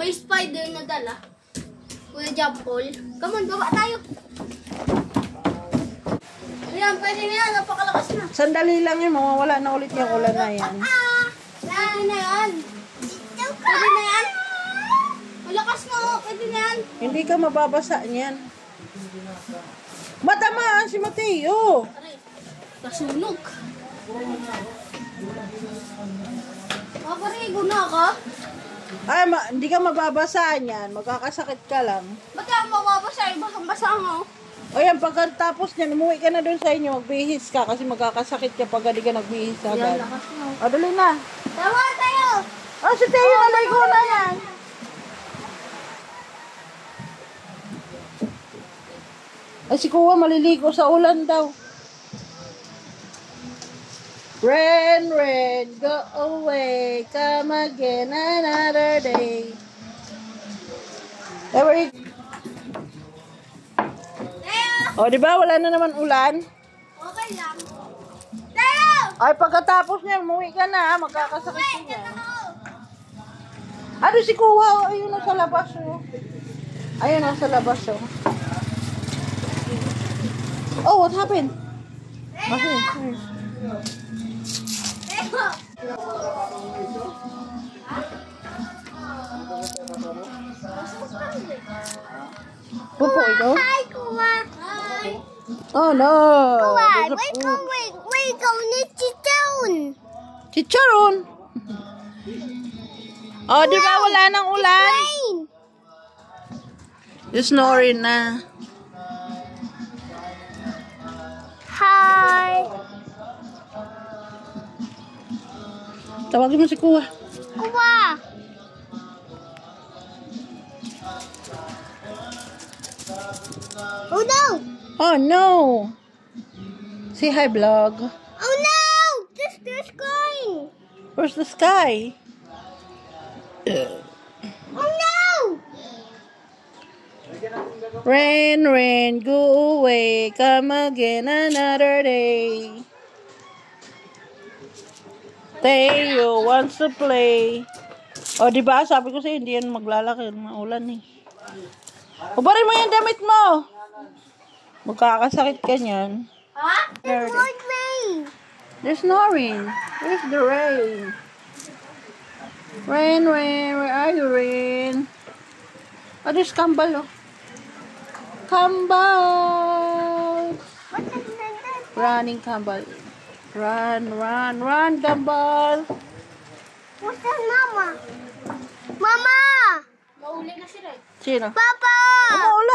may spider na dala. Kuya Jampol. Come on, baba tayo. Ayan, pwede na yan. Napakalakas na. Sandali lang yun. Mawawala na ulit yung ulan na yan. Pwede na yan. Pwede na yan. Malakas na oh. Pwede na yan. Hindi ka mababasa niyan. Matamaan si Mateo. Aray, nasunog. Paparigo na ka? Ay, hindi ka mababasa niyan. Magkakasakit ka lang. Ba't ka mababasa? Basang-basa nga oh. O yan, pagkatapos niyan, umuwi ka na doon sa inyo, magbihis ka kasi magkakasakit ka pag hindi ka nagbihis agad. O, dali na. Tama tayo! O, si Teo, naligo na yan. Ay, si Kuya maliligo sa ulan daw. Rain, rain, go away, come again another day. Every... O, di ba? Wala na naman ulan. Okay lang. Tayo! Ay, pagkatapos niya, umuwi ka na. Magkakasakit ka niya. Ano si Kuya? Ayun na sa labas. Oh. Ayun na sa labas. Oh, oh what happened? Okay. Pupo ito? Hi, Kuya. Hi. Oh no. Kuya, we're going to town. Chicharon. Oh, di ba wala nang ulan? Rain. Snoring na. Hi. Tawagin mo si Kuya. Kuya. Oh no. Oh no. Say hi, vlog. Oh no. This going. Where's the sky? Oh no. Rain, rain, go away, come again another day. Teo wants to play. O, di ba? Sabi ko sa'yo, hindi yan maglalaki. Maulan eh. Ubarin mo yung damit mo. Magkakasakit ka niyan. Huh? It's like rain. There's no rain. Where's the rain? Rain, rain, where are you, rain? Oh, there's Kambal, oh. Kambal! What's that? Running Kambal. Run, run, run, Kambal! What's that, Mama? Mama! Mauli na si Red. Sino? Papa! Maulan!